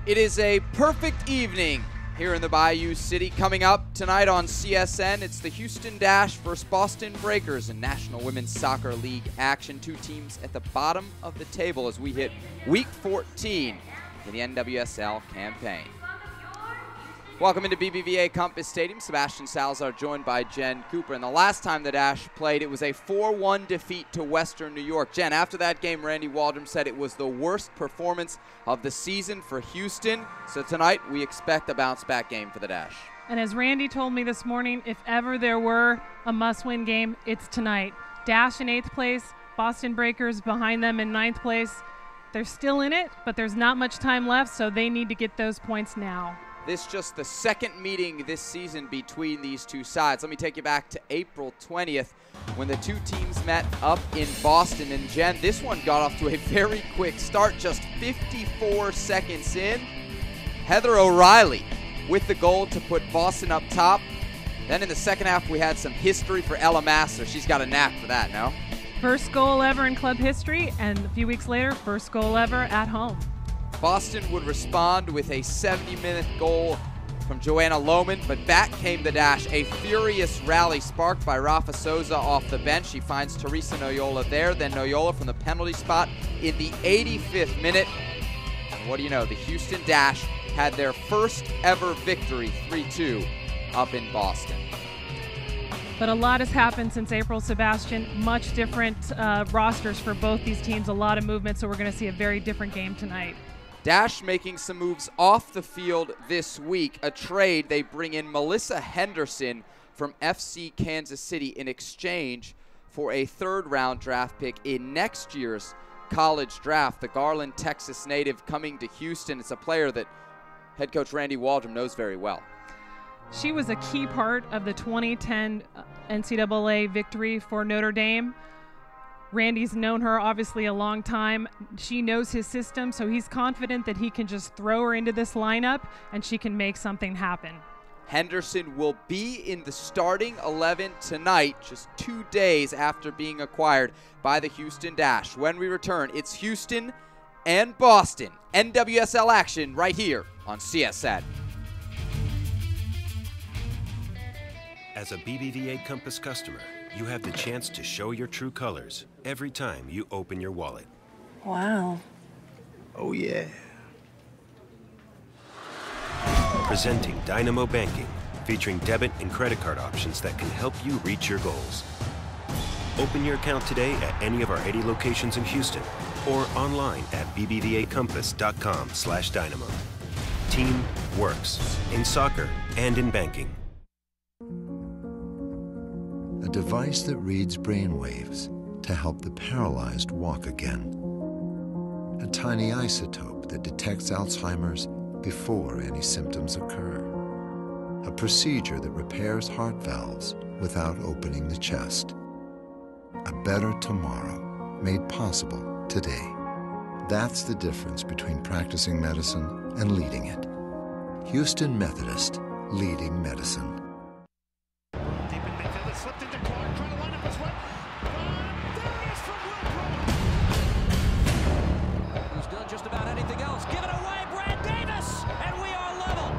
It is a perfect evening here in the Bayou City. Coming up tonight on CSN, it's the Houston Dash versus Boston Breakers in National Women's Soccer League action. Two teams at the bottom of the table as we hit Week 14 in the NWSL campaign. Welcome into BBVA Compass Stadium. Sebastian Salazar joined by Jen Cooper. And the last time the Dash played, it was a 4-1 defeat to Western New York. Jen, after that game, Randy Waldrum said it was the worst performance of the season for Houston. So tonight, we expect a bounce-back game for the Dash. And as Randy told me this morning, if ever there were a must-win game, it's tonight. Dash in 8th place, Boston Breakers behind them in 9th place. They're still in it, but there's not much time left, so they need to get those points now. This just the second meeting this season between these two sides. Let me take you back to April 20th when the two teams met up in Boston. And Jen, this one got off to a very quick start, just 54 seconds in. Heather O'Reilly with the goal to put Boston up top. Then in the second half, we had some history for Ella Masser. She's got a knack for that, no? First goal ever in club history, and a few weeks later, first goal ever at home. Boston would respond with a 70-minute goal from Joanna Lohman, but back came the Dash. A furious rally sparked by Rafa Souza off the bench. She finds Teresa Noyola there, then Noyola from the penalty spot in the 85th minute. And what do you know, the Houston Dash had their first ever victory, 3-2, up in Boston. But a lot has happened since April, Sebastian. Much different rosters for both these teams, a lot of movement, so we're going to see a very different game tonight. Dash making some moves off the field this week. A trade, they bring in Melissa Henderson from FC Kansas City in exchange for a third-round draft pick in next year's college draft. The Garland, Texas native coming to Houston. It's a player that head coach Randy Waldrum knows very well. She was a key part of the 2010 NCAA victory for Notre Dame. Randy's known her obviously a long time. She knows his system, so he's confident that he can just throw her into this lineup and she can make something happen. Henderson will be in the starting 11 tonight, just 2 days after being acquired by the Houston Dash. When we return, it's Houston and Boston. NWSL action right here on CSN. As a BBVA Compass customer, you have the chance to show your true colors every time you open your wallet. Wow. Oh, yeah. Presenting Dynamo Banking, featuring debit and credit card options that can help you reach your goals. Open your account today at any of our 80 locations in Houston or online at bbvacompass.com/dynamo. Team works in soccer and in banking. A device that reads brainwaves to help the paralyzed walk again. A tiny isotope that detects Alzheimer's before any symptoms occur. A procedure that repairs heart valves without opening the chest. A better tomorrow made possible today. That's the difference between practicing medicine and leading it. Houston Methodist, leading medicine. Slipped into Clark, trying to line up his way. There it is from Will. Who's done just about anything else. Give it away, Brad Davis, and we are level.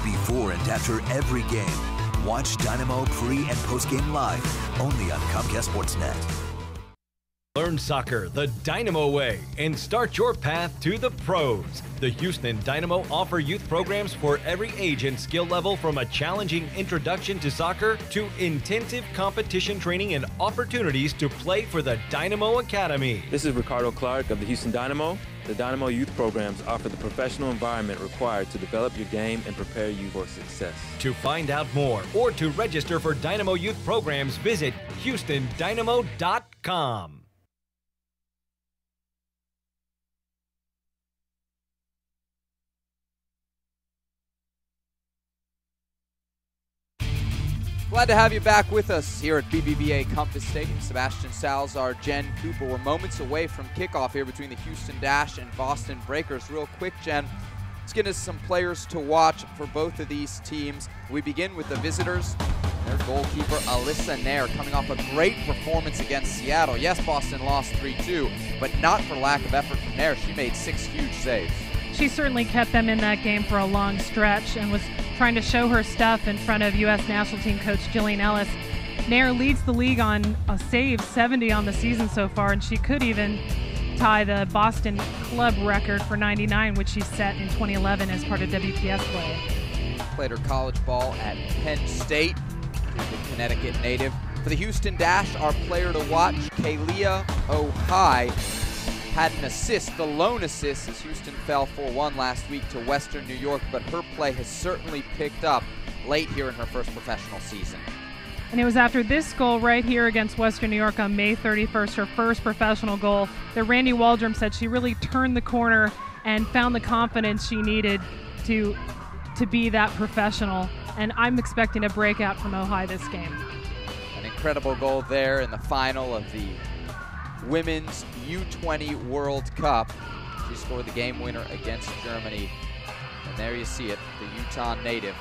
Before and after every game, watch Dynamo pre- and post-game live, only on Comcast Sportsnet. Learn soccer the Dynamo way and start your path to the pros. The Houston Dynamo offer youth programs for every age and skill level, from a challenging introduction to soccer to intensive competition training and opportunities to play for the Dynamo Academy. This is Ricardo Clark of the Houston Dynamo, The Dynamo youth programs offer the professional environment required to develop your game and prepare you for success. To find out more or to register for Dynamo youth programs, visit HoustonDynamo.com. Glad to have you back with us here at BBVA Compass Stadium. Sebastian Salazar, Jen Cooper. We're moments away from kickoff here between the Houston Dash and Boston Breakers. Real quick, Jen, let's get us some players to watch for both of these teams. We begin with the visitors. Their goalkeeper, Alyssa Nair, coming off a great performance against Seattle. Yes, Boston lost 3-2, but not for lack of effort from Nair. She made 6 huge saves. She certainly kept them in that game for a long stretch and was trying to show her stuff in front of U.S. national team coach Jillian Ellis. Nair leads the league on a save, 70 on the season so far, and she could even tie the Boston club record for 99, which she set in 2011 as part of WPS play. Played her college ball at Penn State, the Connecticut native. For the Houston Dash, our player to watch, Kalia Ohai, had an assist, the lone assist, as Houston fell 4-1 last week to Western New York, but her play has certainly picked up late here in her first professional season. And it was after this goal right here against Western New York on May 31st, her first professional goal, that Randy Waldrum said she really turned the corner and found the confidence she needed to be that professional. And I'm expecting a breakout from Ohai this game. An incredible goal there in the final of the Women's U20 World Cup. She scored the game winner against Germany. And there you see it, the Utah native.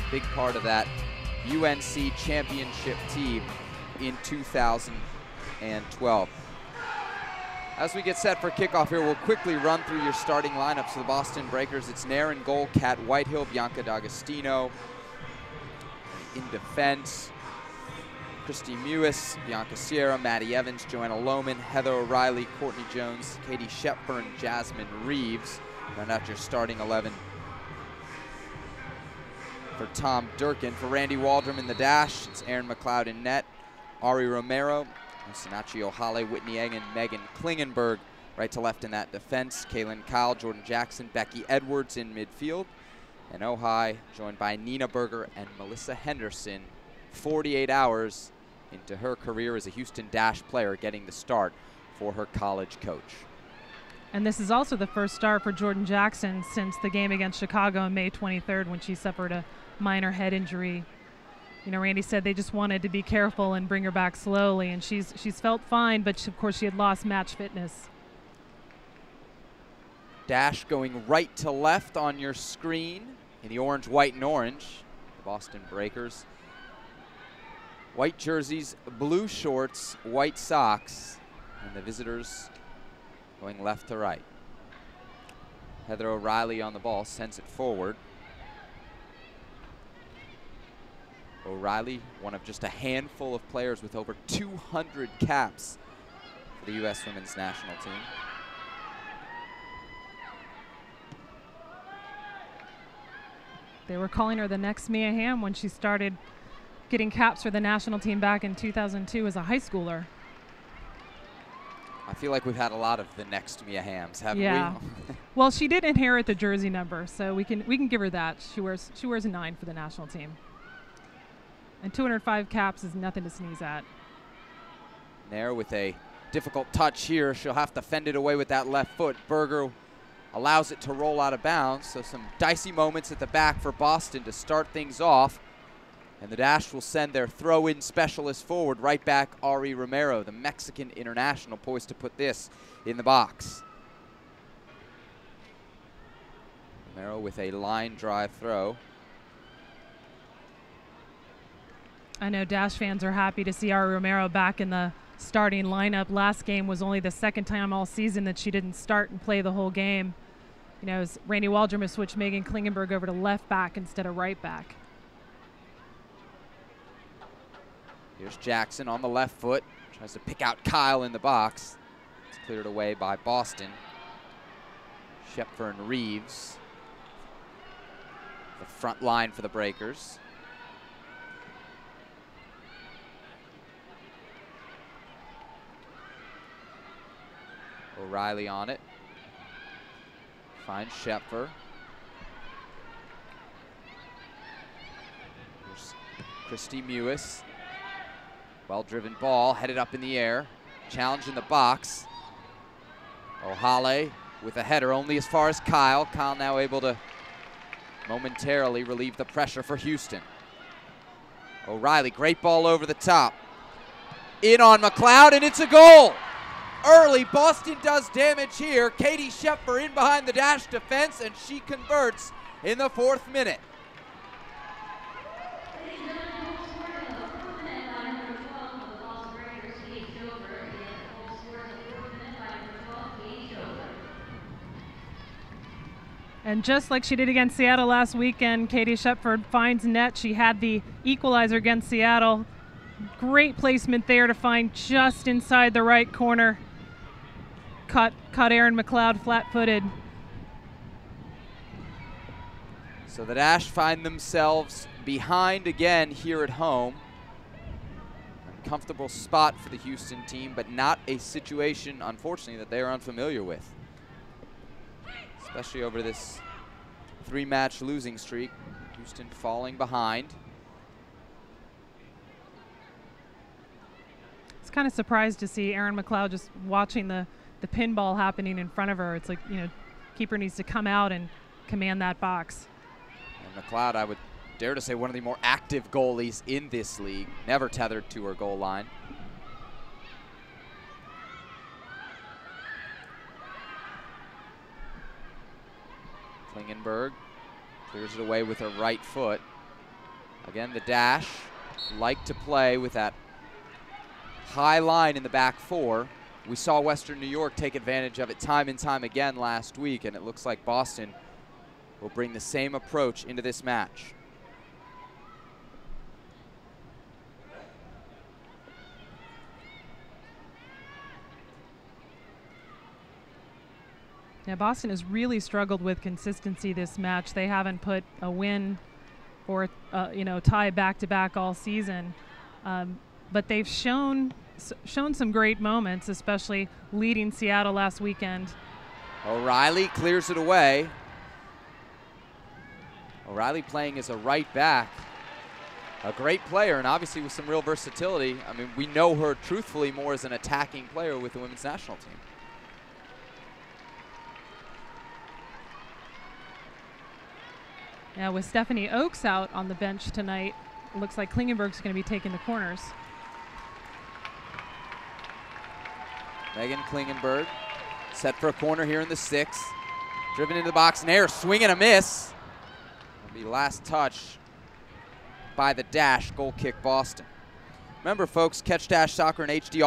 Big part of that UNC championship team in 2012. As we get set for kickoff here, we'll quickly run through your starting lineups for the Boston Breakers. It's Nair in goal, Kat Whitehill, Bianca D'Agostino. In defense, Christy Mewis, Bianca Sierra, Maddie Evans, Joanna Lohman, Heather O'Reilly, Courtney Jones, Katie Shepburn, Jasmine Reeves. Round out your starting 11 for Tom Durkin. For Randy Waldrum in the dash, it's Aaron McLeod in net, Ari Romero, Sinachi Ohale, Whitney Egg, and Megan Klingenberg right to left in that defense. Kaylin Kyle, Jordan Jackson, Becky Edwards in midfield. And Ohai joined by Nina Berger and Melissa Henderson. 48 hours into her career as a Houston Dash player, getting the start for her college coach. And this is also the first start for Jordan Jackson since the game against Chicago on May 23rd when she suffered a minor head injury. You know, Randy said they just wanted to be careful and bring her back slowly, and she's felt fine, but of course she had lost match fitness. Dash going right to left on your screen in the orange, white, and orange. The Boston Breakers. White jerseys, blue shorts, white socks, and the visitors going left to right. Heather O'Reilly on the ball, sends it forward. O'Reilly, one of just a handful of players with over 200 caps for the U.S. women's national team. They were calling her the next Mia Hamm when she started getting caps for the national team back in 2002 as a high schooler. I feel like we've had a lot of the next Mia Hamms, haven't yeah. we? Well, she did inherit the jersey number, so we can give her that. She wears a 9 for the national team. And 205 caps is nothing to sneeze at. Nair with a difficult touch here. She'll have to fend it away with that left foot. Berger allows it to roll out of bounds, so some dicey moments at the back for Boston to start things off. And the Dash will send their throw-in specialist forward, right back Ari Romero, the Mexican international, poised to put this in the box. Romero with a line drive throw. I know Dash fans are happy to see Ari Romero back in the starting lineup. Last game was only the second time all season that she didn't start and play the whole game. You know, as Randy Waldrum has switched Megan Klingenberg over to left back instead of right back. Here's Jackson on the left foot. Tries to pick out Kyle in the box. It's cleared away by Boston. Shepburn Reeves. The front line for the Breakers. O'Reilly on it. Finds Schepfer. Here's Christy Mewis. Well-driven ball, headed up in the air. Challenge in the box. O'Hale with a header only as far as Kyle. Kyle now able to momentarily relieve the pressure for Houston. O'Reilly, great ball over the top. In on McLeod, and it's a goal. Early, Boston does damage here. Katie Schepfer in behind the Dash defense, and she converts in the 4th minute. And just like she did against Seattle last weekend, Katie Schepfer finds net. She had the equalizer against Seattle. Great placement there to find just inside the right corner. Caught Erin McLeod flat-footed. So the Dash find themselves behind again here at home. Uncomfortable spot for the Houston team, but not a situation, unfortunately, that they are unfamiliar with. Especially over this 3-match losing streak. Houston falling behind. It's kind of surprised to see Erin McLeod just watching the pinball happening in front of her. It's like, you know, keeper needs to come out and command that box. And McLeod, I would dare to say, one of the more active goalies in this league. Never tethered to her goal line. Klingenberg clears it away with her right foot. Again, the Dash like to play with that high line in the back four. We saw Western New York take advantage of it time and time again last week, and it looks like Boston will bring the same approach into this match. Yeah, Boston has really struggled with consistency this match. They haven't put a win or tie back-to-back all season, but they've shown some great moments, especially leading Seattle last weekend. O'Reilly clears it away. O'Reilly playing as a right back. A great player, and obviously with some real versatility. I mean, we know her truthfully more as an attacking player with the women's national team. Yeah, with Stephanie Oakes out on the bench tonight, it looks like Klingenberg's going to be taking the corners. Megan Klingenberg set for a corner here in the 6th. Driven into the box and air, swing and a miss. Will be last touch by the Dash, goal kick Boston. Remember folks, catch Dash Soccer in HD.